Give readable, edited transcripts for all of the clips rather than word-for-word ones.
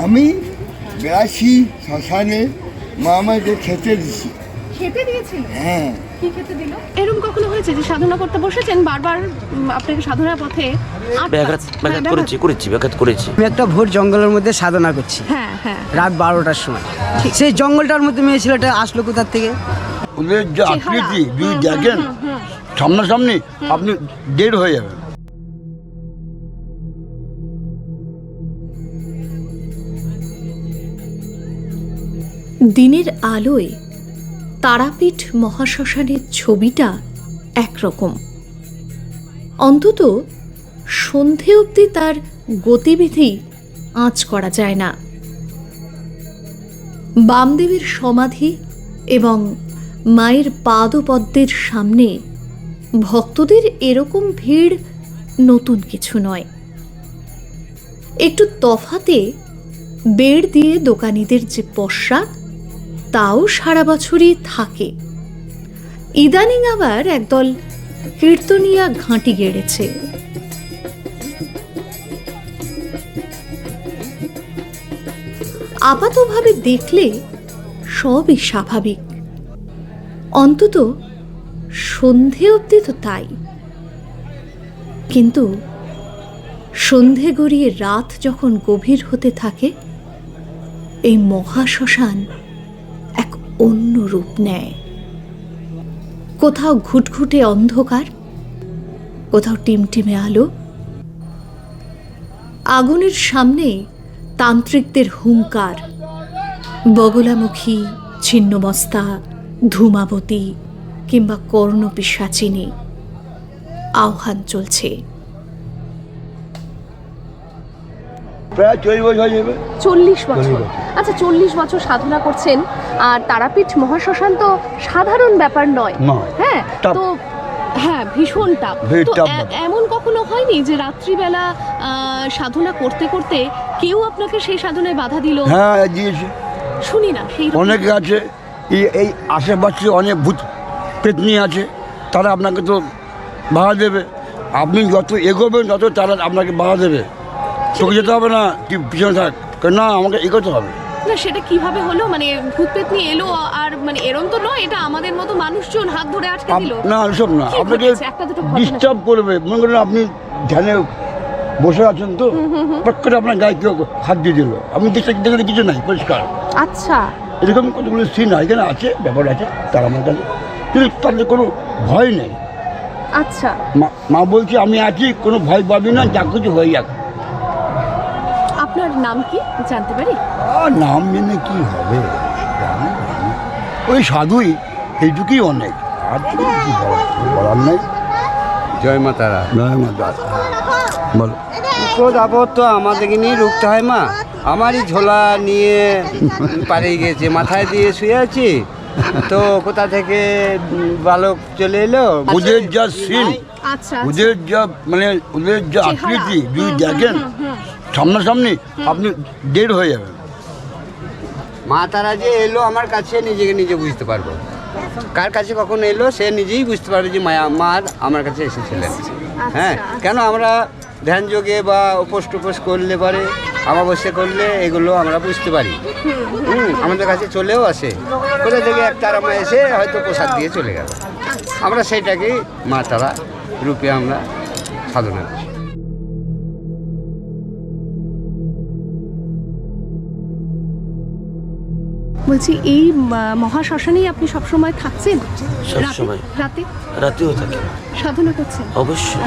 আমি বেড়াচ্ছি শ্মশানে, মা আমাকে খেতে দিছি। খেতে দিয়েছিল? হ্যাঁ। কি খেতে দিল? এরকম কখনো হয়েছে যে সাধনা করতে বসেছেন বারবার আপনাকে সাধনার পথে ব্যাঘাত করেছি। আমি একটা ভোর জঙ্গলের মধ্যে সাধনা করছি, হ্যাঁ হ্যাঁ, রাত 12টার সময়। সেই জঙ্গলটার মধ্যে মেয়ে ছেলেটা আসলো কোথা থেকে? ওদের যে আকৃতি যদি দেখেন সামনাসামনি আপনি ডেড হয়ে যাবেন। দিনের আলোয় তারাপীঠ মহাশ্মশানের ছবিটা একরকম, অন্তত সন্ধে অবধি তার গতিবিধি আঁচ করা যায় না। বামদেবের সমাধি এবং মায়ের পাদপদ্মের সামনে ভক্তদের এরকম ভিড় নতুন কিছু নয়। একটু তফাতে বেড় দিয়ে দোকানিদের যে পসরা, তাও সারা বছরই থাকে। ইদানিং আবার একদল কীর্তনিয়া ঘাঁটি গেড়েছে। আপাতভাবে দেখলে সবই স্বাভাবিক, অন্তত সন্ধে অবধি তো তাই। কিন্তু সন্ধে গড়িয়ে রাত যখন গভীর হতে থাকে, এই মহাশ্মশান এক অন্য রূপ নেয়। কোথাও ঘুটঘুটে অন্ধকার, কোথাও টিমটিমে আলো। আগুনের সামনে তান্ত্রিকদের হুঙ্কার, বগলামুখী, ছিন্নমস্তা, ধূমাবতী কিংবা কর্ণপিশাচিনী আহ্বান চলছে। প্রায় 40 বছর হয়ে যাবে। 40 বছর? আচ্ছা, 40 বছর সাধনা করছেন, আর তারাপীঠ মহাশ্মশান তো সাধারণ ব্যাপার নয়। হ্যাঁ, তো হ্যাঁ, ভীষণ টাফ। তো এমন কখনো হয়নি যে রাত্রিবেলা সাধনা করতে করতে কেউ আপনাকে সেই সাধনায় বাধা দিল? হ্যাঁ, দিয়েছে। শুনি না, সেই অনেকে আছে, এই আশেপাশে অনেক ভূত পেতনি আছে, তারা আপনাকে তো বাধা দেবে। আপনি যত এগোবেন তত তারা আপনাকে বাধা দেবে। তোকে যেতে হবে না, তুই পিছনে থাক, না আমাকে এগোতে হবে। না, সেটা কিভাবে হলো? মানে ভূত পেতনি এলো আর মানে এরম তো নয়, এটা আমাদের মতো মানুষজন হাত ধরে আটকে দিল? না, এসব না, আপনাকে ডিস্টার্ব করবে। মনে করেন আপনি ধ্যানে বসে আছেন, তো পট করে আপনার গায়ে কেউ হাত দিয়ে দিল, আপনি দেখতে কিছু নাই, পরিষ্কার। আচ্ছা, এরকম কতগুলো সিন এখানে আছে, ব্যাপার আছে, তার আমার কাছে, কিন্তু তাদের কোনো ভয় নেই। আচ্ছা, মা বলছে আমি আছি, কোনো ভয় পাবি না, যা কিছু হয়ে যাক। আপনার নাম কি জানতে পারি? নাম জেনে কি হবে, ওই সাধুই, এইটুকুই অনেক, আর কিছু বলার নেই। জয় মা তারা। জয় মা তারা। বলো। বিপদ আপদ তো আমাদেরকে নিয়ে রুখতে হয় মা। আমারই ঝোলা নিয়ে পালিয়ে গেছে, মাথায় দিয়ে শুয়ে আছি, তো কোথা থেকে বালক চলে এলো। ওদের যা সিন, আচ্ছা, ওদের যা মানে ওদের যা আকৃতি যদি দেখেন সামনাসামনি আপনি ডেড হয়ে যাবেন। মা তারা যে এলো আমার কাছে, নিজেকে নিজে বুঝতে পারবো। কার কাছে কখন এলো সে নিজেই বুঝতে পারবে যে মায়া মার আমার কাছে এসেছিলেন। হ্যাঁ, কেন আমরা ধ্যান যোগে বা উপোস টুপোস করলে পরে, অমাবস্যা করলে এগুলো আমরা বুঝতে পারি। আমাদের কাছে চলেও আসে, কোথা থেকে এক তারা এসে হয়তো প্রসাদ দিয়ে চলে গেল। আমরা সেইটাকেই মা তারা রূপে আমরা সাধনা করি। বলছি, এই মহাশ্মশানেই আপনি সবসময় থাকছেন? সবসময়, রাতেও থাকি, সাধনা করছেন? অবশ্যই।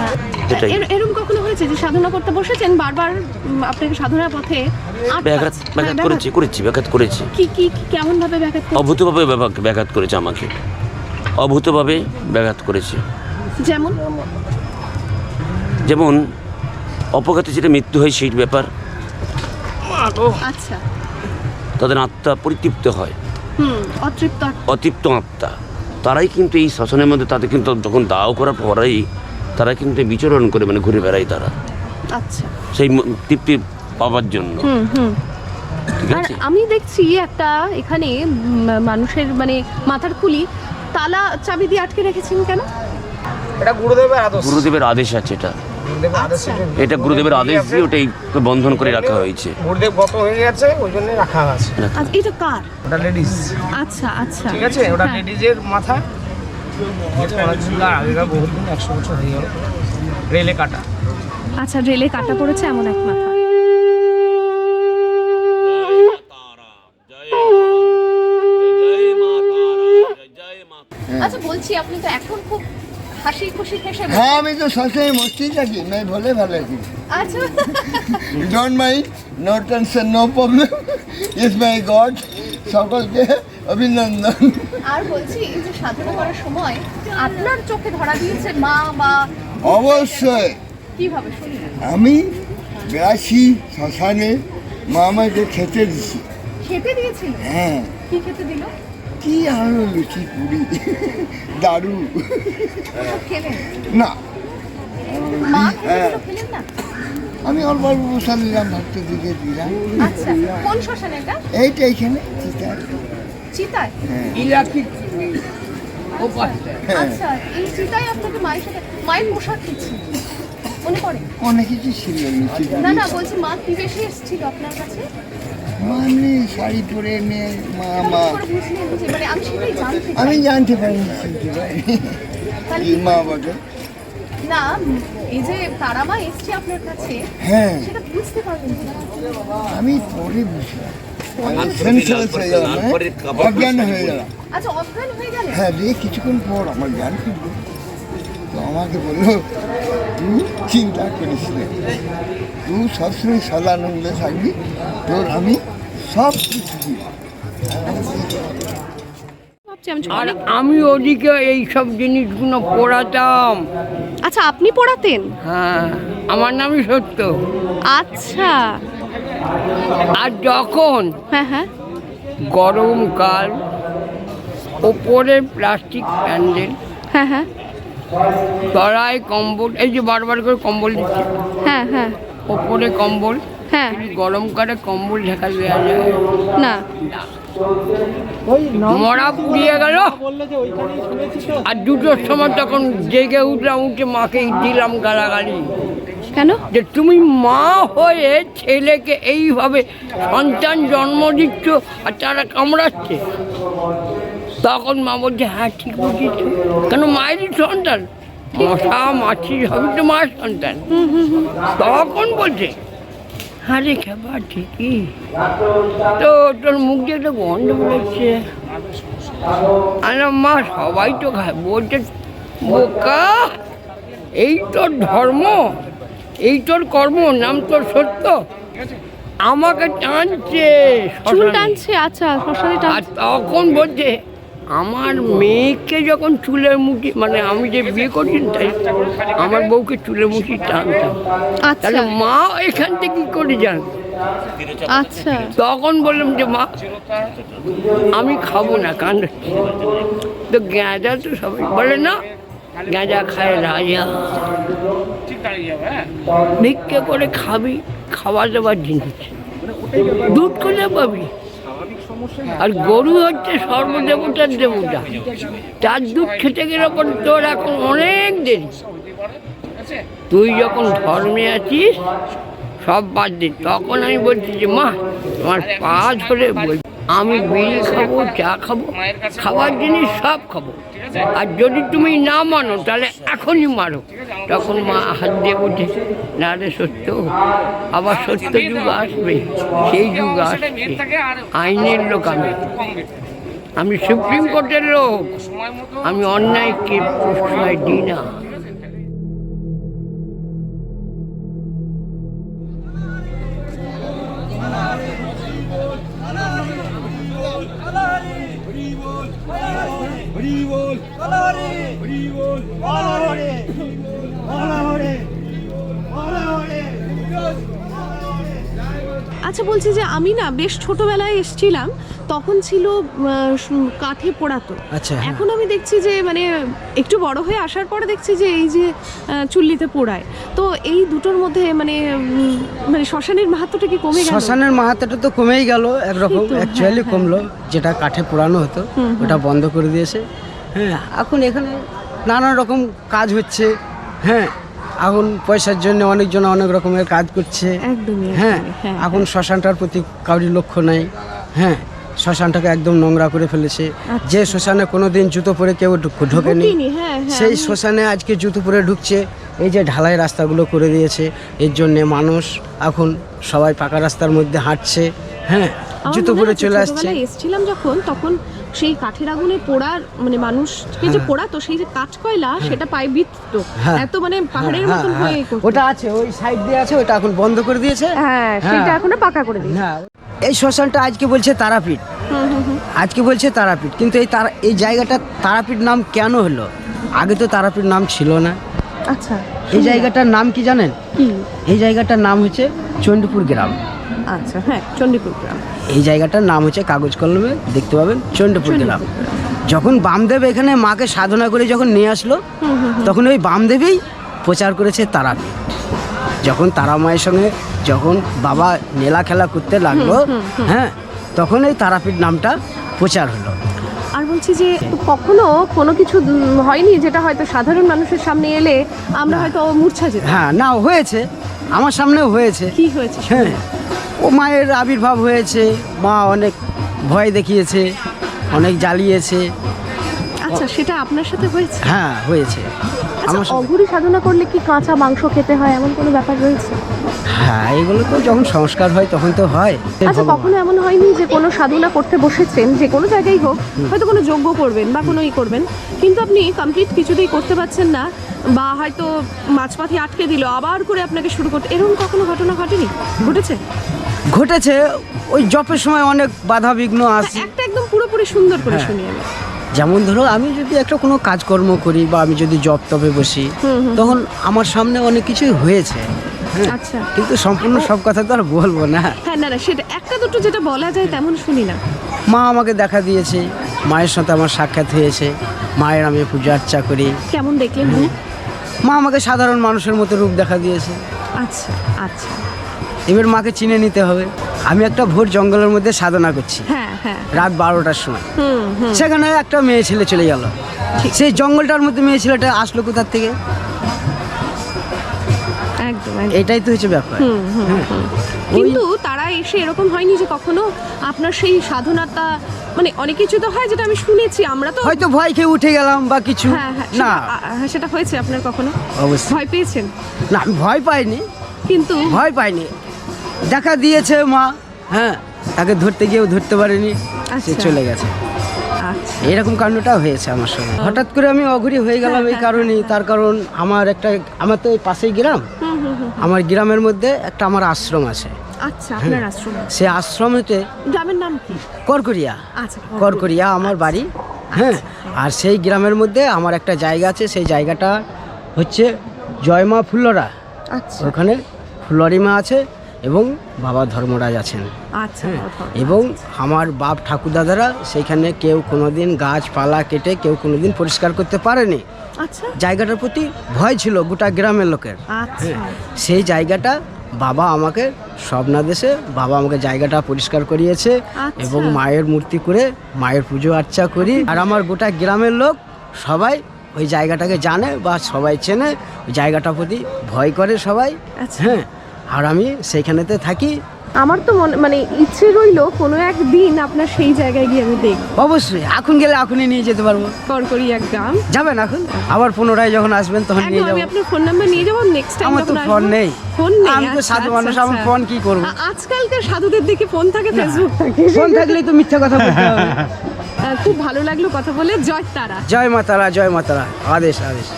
এরকম কখনো হয়েছে যে সাধনা করতে বসেছেন বারবার আপনাকে সাধনার পথে ব্যাঘাত করেছি। কি কেমন ভাবে ব্যাঘাত? অভূতভাবে ব্যাঘাত করেছে, আমাকে অভূতভাবে ব্যাঘাত করেছে। যেমন অপঘাতে যেটা মৃত্যু হয় সেই ব্যাপার। আচ্ছা, তাদের আত্মা পরিতৃপ্ত হয়, অতৃপ্ত আত্মা, তারাই কিন্তু এই শ্মশানের মধ্যে, তাদের কিন্তু যখন দাও করার পরেই তারা কিন্তু বিচরণ করে, মানে ঘুরে বেড়ায় তারা। আচ্ছা, সেই তৃপ্তি পাওয়ার জন্য। আর আমি দেখছি একটা এখানে মানুষের মানে মাথার খুলি তালা চাবি দিয়ে আটকে রেখেছেন কেন? এটা গুরুদেবের আদেশ। গুরুদেবের আদেশ আছে এটা, গুরুদেবের আদেশ। এটা গুরুদেবের আদেশ দিয়ে ওটাই বন্ধন করে রাখা হয়েছে। গুরুদেব গত হয়ে গেছে, ওই জন্য রাখা আছে। আচ্ছা এটা কার? ওটা লেডিস। আচ্ছা আচ্ছা ঠিক আছে, ওটা হ্যাঁ। লেডিজের মাথা। এটা অনেকদিন আগেকার, বহুদিন, 100 বছর হয়ে গেল, রেলে কাটা। আচ্ছা রেলে কাটা পড়েছে এমন এক মাথা। আচ্ছা বলছি আপনি তো এখন খুব হাসি খুশি হেসে বলছেন। हाँ मैं तो सबसे मस्ती थी मैं भोले भाले थी আচ্ছা don't mind no tension no problem is my god সকলকে অভিনন্দন। আর বলছি এই যে সাধনা করার সময় আপনার চোখে ধরা দিয়েছে মা বা অবশ্যই কিভাবে শুনি আমি বেশি শ্মশানে মা আমাকে খেতে দিছি। খেতে দিয়েছিল? হ্যাঁ কি খেতে দিল? কি আরো লুচি পুরি দারু সব খেলেন? না মা খেতে দিল, খেলেন না? আমি অল্প অল্প বসা নিলাম ভক্ত দিকে দিলাম। আচ্ছা কোন শ্মশান এটা? এইটা এখানে চিতার। চিতায়? হ্যাঁ আচ্ছা এই চিতায় আপনাকে মায়ের সাথে মায়ের পোশাক কি ছিল মনে পড়ে? অনেক কিছু ছিল লুচি না না বলছি মা কি বেশি এসেছিল আপনার কাছে? মানে শাড়ি পরে মেয়ে মা মা করে বুঝলেন যে মানে আমি সেটাই জানতে চাই। আমি জানতে পারিনি শুনতে পারিনি তাহলে কি মা বাবা। না এই যে তারা মা এসছে আপনার কাছে হ্যাঁ সেটা বুঝতে পারবেন না। আমি পরে বুঝলাম সেন্সাস হয়ে গেলাম অজ্ঞান হয়ে গেলাম। আচ্ছা অজ্ঞান হয়ে গেলেন? হ্যাঁ দিয়ে কিছুক্ষণ পর আমার জ্ঞান ফিরল। তো আমাকে বললো তুই চিন্তা করিস না, তুই সবসময় সদানন্দে থাকবি, তোর আমি সব কিছু দিব। ভাবছি আমি আর অনেক- আমি ওদিকে এই সব জিনিসগুলো পড়াতাম। আচ্ছা আপনি পড়াতেন? হ্যাঁ, আমার নামই সত্য। আচ্ছা আর যখন হ্যাঁ হ্যাঁ গরমকাল, ওপরে প্লাস্টিক প্যান্ডেল, হ্যাঁ হ্যাঁ তলায় কম্বল, এই যে বারবার করে কম্বল দিচ্ছে, হ্যাঁ হ্যাঁ ওপরে কম্বল, হ্যাঁ গরমকালে কম্বল ঢাকা দেওয়া যায় না মরা পুড়িয়ে গেল। আর 2টোর সময় তখন জেগে উঠলাম, উঠে মাকে দিলাম গালাগালি কেন? যে তুমি মা হয়ে ছেলেকে এইভাবে সন্তান জন্ম দিচ্ছ আর তারা কামড়াচ্ছে। তখন মা বলছে হ্যাঁ ঠিক বুঝিস, কেন মায়েরই সন্তান, মশা মাছি সবই তো মায়ের সন্তান। তখন বলছে হ্যাঁ রে খেবা ঠিকই তো, তোর মুখ দিয়ে একটা গন্ধ বেরোচ্ছে। মা সবাই তো খায়। বলছে বোকা, এই তোর ধর্ম, এই তোর কর্ম, নাম তোর সত্য। আমাকে টানছে চুল শ্মশানে। টানছে? আচ্ছা শ্মশানে আর টানছে। তখন বলছে আমার মেয়েকে যখন চুলের মুঠি, মানে আমি যে বিয়ে করছি তাই আমার বউকে চুলের মুঠি টানতাম, আচ্ছা তাহলে মা এখান থেকে কি করে যান? আচ্ছা তখন বললাম যে মা আমি খাবো না, কান্দাচ্ছি। তো গাঁজা তো সবাই বলে না, গাঁজা খায় রাজা, ভিক্ষে করে খাবি, খাওয়া দাওয়ার জিনিস, দুধ করে পাবি। আর গরু হচ্ছে সর্বদেবতার দেবতা, তার দুধ খেতে গেলে পরে তোর এখন অনেক দেরি। তুই যখন ধর্মে আছিস সব বাদ দে। তখন আমি বলছি যে মা আমার পা ধরে বলছি আমি বিড়ি খাবো, চা খাবো, খাবার জিনিস সব খাবো, আর যদি তুমি না মানো তাহলে এখনই মারো। তখন মা হাত দিয়ে বলছে না রে সত্য, আবার সত্য যুগ আসবে, সেই যুগ আসবে। আইনের লোক আমি সুপ্রিম কোর্টের লোক, আমি অন্যায়কে প্রশ্রয় দিই না। আচ্ছা বলছি যে আমি না বেশ ছোটবেলায় এসেছিলাম, তখন ছিল কাঠে পোড়াতো। আচ্ছা, হ্যাঁ। এখন আমি দেখছি যে মানে একটু বড় হয়ে আসার পরে দেখছি যে এই যে চুল্লিতে পোড়ায়। তো এই দুটোর মধ্যে মানে মানে শ্মশানের মাহাত্ম্যটা কি কমে গেল? শ্মশানের মাহাত্ম্যটা তো কমেই গেল একরকম, এই তো, অ্যাকচুয়ালি হ্যাঁ, কমলো। যেটা কাঠে পোড়ানো হতো ওটা বন্ধ করে দিয়েছে। হ্যাঁ এখন এখানে নানান রকম কাজ হচ্ছে। হ্যাঁ, এখন পয়সার জন্য অনেকজন অনেক রকমের কাজ করছে। একদমই, হ্যাঁ, একদমই, হ্যাঁ, এখন শ্মশানটার প্রতি কারোর লক্ষ্য নাই। হ্যাঁ, শ্মশানটাকে একদম নোংরা করে ফেলেছে। যে শ্মশানে কোনোদিন জুতো পরে কেউ ঢোকেনি, ঢুকিনি, হ্যাঁ, হ্যাঁ, সেই আমি- শ্মশানে আজকে জুতো পরে ঢুকছে। এই যে ঢালাই রাস্তাগুলো করে দিয়েছে, এর জন্যে মানুষ এখন সবাই পাকা রাস্তার মধ্যে হাঁটছে। হ্যাঁ, আমার জুতো মনে পরে আছে চলে আসছে। ছোটবেলায় এসেছিলাম যখন, তখন সেই কাঠের আগুনে পোড়ার মানে মানুষকে যে পোড়াতো, সেই যে কাঠ কয়লা সেটা পায়ে বিঁধতো, হ্যাঁ। এত মানে পাহাড়ের হ্যাঁ, মতন হ্যাঁ, হয়ে করতো। ওটা আছে, ওই সাইড দিয়ে আছে, ওটা এখন বন্ধ করে দিয়েছে। হ্যাঁ, হ্যাঁ। সেটা এখনো পাকা করে দিয়েছে। হ্যাঁ, এই শ্মশানটা আজকে বলছে তারাপীঠ, আজকে বলছে তারাপীঠ, কিন্তু এই জায়গাটা তারাপীঠ নাম কেন হলো? আগে তো তারাপীঠ নাম ছিল না। আচ্ছা, এই জায়গাটার নাম কি জানেন? কি? এই জায়গাটার নাম হচ্ছে চণ্ডীপুর গ্রাম। আচ্ছা, হ্যাঁ, চণ্ডীপুর গ্রাম। এই জায়গাটার নাম হচ্ছে কাগজ কলমে দেখতে পাবেন চণ্ডীপুর গ্রাম। যখন বামদেব এখানে মাকে সাধনা করে যখন নিয়ে আসলো, তখন ওই বামদেবই প্রচার করেছে তারাপীঠ। যখন তারা মায়ের সঙ্গে যখন বাবা নেলা খেলা করতে লাগলো, হ্যাঁ, তখন এই তারাপীঠ নামটা প্রচার হলো। আর বলছি যে কখনো কোনো কিছু হয়নি যেটা হয়তো সাধারণ মানুষের সামনে এলে আমরা হয়তো মূর্ছা যেতাম? হ্যাঁ, না, হয়েছে, আমার সামনেও হয়েছে। কি হয়েছে? হ্যাঁ, ও মায়ের আবির্ভাব হয়েছে, মা অনেক ভয় দেখিয়েছে, অনেক জ্বালিয়েছে। আচ্ছা, সেটা আপনার সাথে হয়েছে? হ্যাঁ, হয়েছে আচ্ছা, আমার সাথে। অঘুরি সাধনা করলে কি কাঁচা মাংস খেতে হয়, এমন কোনো ব্যাপার রয়েছে? হ্যাঁ, এগুলো তো যখন সংস্কার হয় তখন তো হয়। আচ্ছা, কখনো এমন হয়নি যে কোনো সাধনা করতে বসেছেন, যে কোনো জায়গায় হোক, হয়তো কোনো যজ্ঞ করবেন বা কোনো করবেন, কিন্তু আপনি কমপ্লিট কিছুতেই করতে পারছেন না, বা হয়তো মাঝপথে আটকে দিল, আবার করে আপনাকে শুরু করতে, এরকম কখনো ঘটনা ঘটেনি? ঘটেছে? ঘটেছে, ওই জপের সময় অনেক বাধা বিঘ্ন আসে। একটা একদম পুরোপুরি সুন্দর করে হ্যাঁ। শুনি আমি। যেমন ধরো, আমি যদি একটা কোনো কাজকর্ম করি বা আমি যদি জপ তপে বসি, তখন আমার সামনে অনেক কিছুই হয়েছে। হ্যাঁ, আচ্ছা। কিন্তু সম্পূর্ণ সব কথা তো আর বলবো না। হ্যাঁ, না না, সেটা একটা দুটো যেটা বলা যায় তেমন শুনি না। মা আমাকে দেখা দিয়েছে, মায়ের সাথে আমার সাক্ষাৎ হয়েছে, মায়ের আমি পূজা আর্চা করি। কেমন দেখলেন রূপ? মা আমাকে সাধারণ মানুষের মতো রূপ দেখা দিয়েছে। আচ্ছা, আচ্ছা, এবার মাকে চিনে নিতে হবে। আমি একটা ভোর জঙ্গলের মধ্যে সাধনা করছি, হ্যাঁ, হ্যাঁ, রাত 12টার সময়। হুম, সেখানে একটা মেয়ে ছেলে চলে গেল। সেই জঙ্গলটার মধ্যে মেয়ে ছেলেটা আসলো কোথার থেকে? একদম। এটাই তো হচ্ছে ব্যাপার। হ্যাঁ। কিন্তু তারা এসে এরকম হয়নি যে কখনো আপনার সেই সাধনাটা, মানে অনেক কিছু তো হয় যেটা আমি শুনেছি, আমরা তো হয়তো ভয় খেয়ে উঠে গেলাম বা কিছু। হ্যাঁ, হ্যাঁ, না, হ্যাঁ, সেটা হয়েছে আপনার কখনো? অবশ্যই। ভয় পেয়েছেন? না, আমি ভয় পাইনি, কিন্তু ভয় পাইনি, দেখা দিয়েছে মা। হ্যাঁ, তাকে ধরতে গিয়েও ধরতে পারিনি, সে আচ্ছা। চলে গেছে। আচ্ছা, এরকম কাণ্ডটা হয়েছে আমার সঙ্গে। হঠাৎ করে আমি অঘুরি হয়ে গেলাম এই কারণেই, তার কারণ আমার তো এই পাশেই গ্রাম। আমার গ্রামের মধ্যে একটা আমার আশ্রম আছে। আচ্ছা, আপনার আশ্রম? সে আশ্রমেতে গ্রামের নাম কি? করকরিয়া। আচ্ছা, করকরিয়া আমার বাড়ি। হ্যাঁ, আর সেই গ্রামের মধ্যে আমার একটা জায়গা আছে, সেই জায়গাটা হচ্ছে জয়মা ফুল্লরা। আচ্ছা, ওখানে ফুলরিমা আছে এবং বাবা ধর্মরাজ আছেন। আচ্ছা, এবং আমার বাপ ঠাকুরদাদারা সেইখানে কেউ কোনোদিন গাছপালা কেটে কেউ কোনোদিন পরিষ্কার করতে পারেনি। আচ্ছা, জায়গাটার প্রতি ভয় ছিল গোটা গ্রামের লোকের। আচ্ছা, সেই জায়গাটা বাবা আমাকে স্বপ্নাদেশে বাবা আমাকে জায়গাটা পরিষ্কার করিয়েছে আচ্ছা। এবং মায়ের মূর্তি করে মায়ের পুজো আর্চা করি। আর আমার গোটা গ্রামের লোক সবাই ওই জায়গাটাকে জানে বা সবাই চেনে, ওই জায়গাটার প্রতি ভয় করে সবাই। আচ্ছা। হ্যাঁ, আর আমি সেইখানেতে থাকি। আমার তো মানে ইচ্ছে রইলো কোনো একদিন আপনার সেই জায়গায় গিয়ে আমি দেখব। অবশ্যই, এখন গেলে এখনই নিয়ে যেতে পারবো। করকরিয়া গ্রাম যাবেন এখন? আবার পুনরায় যখন আসবেন তখন নিয়ে একদম, যাবো। আমি আপনার ফোন নাম্বার নিয়ে যাবো নেক্সট টাইম আমার তো যখন ফোন আসবো। নেই। ফোন নেই? আমি তো আচ্ছা, সাধু মানুষ, আচ্ছা, আমি আচ্ছা। ফোন কি করবো? আজকালকার সাধুদের দিকে ফোন থাকে, ফেসবুক থাকে। ফোন থাকলেই তো মিথ্যা কথা বলতে হবে। খুব ভালো লাগলো কথা বলে। জয় তারা। জয় মাতারা, জয় মাতারা। আদেশ, আদেশ।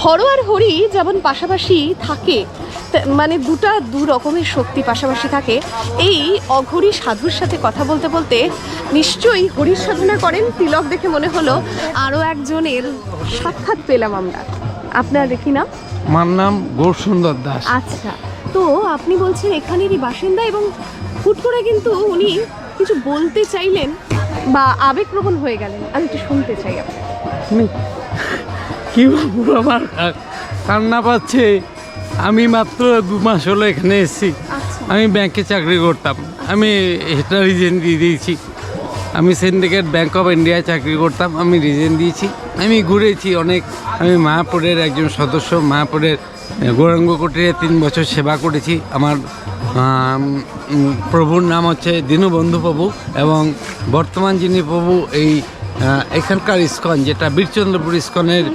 হর আর হরি যেমন পাশাপাশি থাকে, মানে দু রকমের শক্তি পাশাপাশি থাকে। এই অঘরি সাধুর সাথে কথা বলতে বলতে নিশ্চয়ই হরির সাধনা করেন, তিলক দেখে মনে হলো আরও একজনের সাক্ষাৎ পেলাম আমরা। আপনার কি নাম? আমার নাম গৌরসুন্দর দাস। আচ্ছা, তো আপনি বলছেন এখানেরই বাসিন্দা, এবং হুট করে কিন্তু উনি কিছু বলতে চাইলেন বা আবেগপ্রবণ হয়ে গেলেন, আমি একটু শুনতে চাই আপনার। কি বলবো, আমার কান্না পাচ্ছে। আমি মাত্র 2 মাস হলো এখানে এসেছি। আচ্ছা, আমি ব্যাংকে চাকরি করতাম, আমি এটা রিজেন দিয়ে দিয়েছি। আমি সিন্ডিকেট ব্যাংক অফ ইন্ডিয়ায় চাকরি করতাম, আমি রিজেন দিয়েছি। আমি ঘুরেছি অনেক। আমি মায়াপুরের একজন সদস্য, মায়াপুরের গৌরাঙ্গ কুটিরে 3 বছর সেবা করেছি। আমার প্রভুর নাম হচ্ছে দীনবন্ধু প্রভু, এবং বর্তমান যিনি প্রভু এই এখানকার ইস্কন, যেটা বীরচন্দ্রপুর ইস্কনের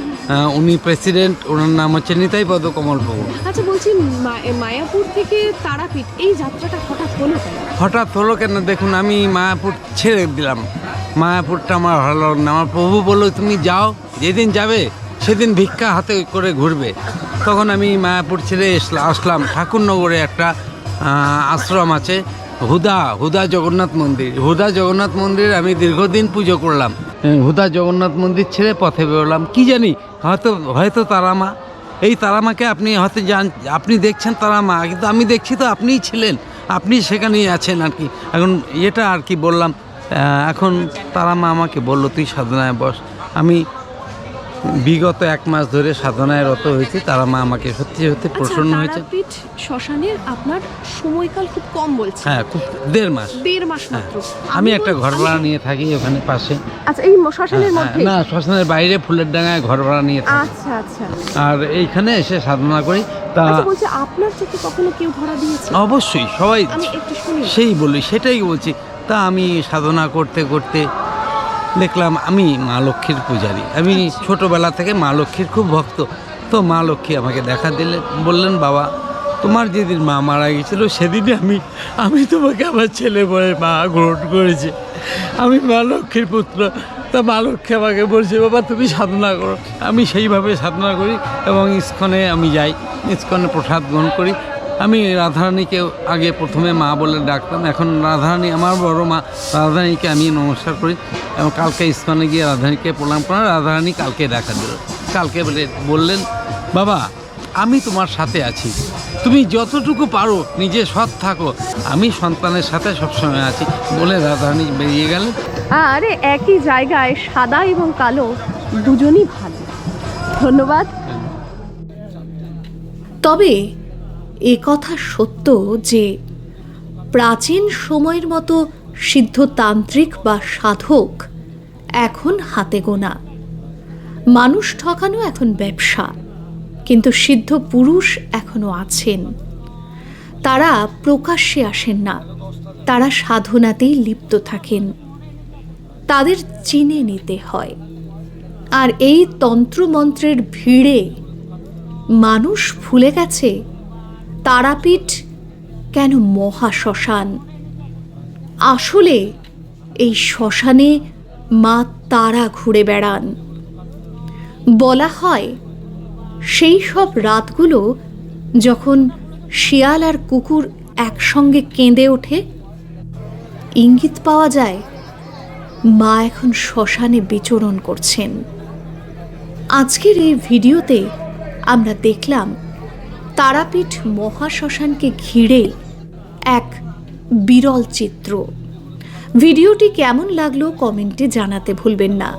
উনি প্রেসিডেন্ট, ওনার নাম হচ্ছে নিতাই পদ কমল প্রভু। আচ্ছা, বলছি মায়াপুর থেকে তারাপীঠ এই যাত্রাটা হঠাৎ হলো কেন? হঠাৎ হলো কেন, দেখুন আমি মায়াপুর ছেড়ে দিলাম। মায়াপুরটা আমার ভালো লাগলো না। আমার প্রভু বললো তুমি যাও, যেদিন যাবে সেদিন ভিক্ষা হাতে করে ঘুরবে। তখন আমি মায়াপুর ছেড়ে আসলাম। ঠাকুরনগরে একটা আশ্রম আছে, হুদা জগন্নাথ মন্দির। হুদা জগন্নাথ মন্দির আমি দীর্ঘদিন পুজো করলাম। হুদা জগন্নাথ মন্দির ছেড়ে পথে বেরোলাম। কি জানি, হয়তো তারা মা, এই তারা মাকে আপনি হয়তো আপনি দেখছেন তারা মা, কিন্তু আমি দেখছি তো আপনিই ছিলেন, আপনি সেখানেই আছেন আর কি। এখন এটা আর কি বললাম। এখন তারা মা আমাকে বললো তুই সাধনায় বস। আমি বিগত 1 মাস ধরে সাধনায় রত হয়েছি। তারা মা আমাকে সত্যি সত্যি প্রসন্ন হয়েছে। তারাপীঠ শ্মশানের আপনার সময়কাল খুব কম বলছে। হ্যাঁ, খুব 1.5 মাস। 1.5 মাস মাত্র। আমি একটা ঘর ভাড়া নিয়ে থাকি ওখানে পাশে। আচ্ছা, এই শ্মশানের মধ্যে? না, শ্মশানের বাইরে ফুলের ডাঙায় ঘর ভাড়া নিয়ে থাকি। আচ্ছা আচ্ছা। আর এইখানে এসে সাধনা করি। তা আচ্ছা, বলছি আপনার চোখে কখনো কেউ ধরা দিয়েছে? অবশ্যই, সবাই আমি একটু শুনি। সেই বলি, সেটাই বলছি। তা আমি সাধনা করতে করতে দেখলাম আমি মা লক্ষ্মীর পূজারী। আমি ছোটোবেলা থেকে মা লক্ষ্মীর খুব ভক্ত। তো মা লক্ষ্মী আমাকে দেখা দিলেন, বললেন বাবা তোমার যেদিন মা মারা গেছিলো সেদিনে আমি তোমাকে আমার ছেলে বলে মা গ্রহণ করেছি। আমি মা লক্ষ্মীর পুত্র। তা মা লক্ষ্মী আমাকে বলছে বাবা তুমি সাধনা করো। আমি সেইভাবে সাধনা করি এবং ইস্কনে আমি যাই, ইস্কনে প্রসাদ গ্রহণ করি। আমি রাধারানীকে আগে প্রথমে মা বলে ডাকতাম, এখন রাধারানী আমার বড় মা। রাধারানীকে আমি নমস্কার করি এবং কালকে ইস্কনে গিয়ে রাধারানীকে প্রণাম করলাম। রাধারানী কালকে দেখা দিল। কালকে বললেন বাবা আমি তোমার সাথে আছি, তুমি যতটুকু পারো নিজে সৎ থাকো, আমি সন্তানের সাথে সবসময় আছি বলে রাধারানী বেরিয়ে গেলেন। আরে একই জায়গায় সাদা এবং কালো দুজনই ভালো। ধন্যবাদ। তবে এ কথা সত্য যে প্রাচীন সময়ের মতো সিদ্ধতান্ত্রিক বা সাধক এখন হাতে গোনা। মানুষ ঠকানো এখন ব্যবসা, কিন্তু সিদ্ধ পুরুষ এখনো আছেন। তারা প্রকাশ্যে আসেন না, তারা সাধনাতেই লিপ্ত থাকেন। তাদের চিনে নিতে হয়। আর এই তন্ত্রমন্ত্রের ভিড়ে মানুষ ভুলে গেছে তারাপীঠ কেন মহাশ্মশান। আসলে এই শ্মশানে মা তারা ঘুরে বেড়ান। বলা হয় সেই সব রাতগুলো যখন শিয়াল আর কুকুর একসঙ্গে কেঁদে ওঠে, ইঙ্গিত পাওয়া যায় মা এখন শ্মশানে বিচরণ করছেন। আজকের এই ভিডিওতে আমরা দেখলাম তারাপীঠ মহাশ্মশানকে ঘিরে এক বিরল চিত্র। ভিডিওটি কেমন লাগলো কমেন্টে জানাতে ভুলবেন না।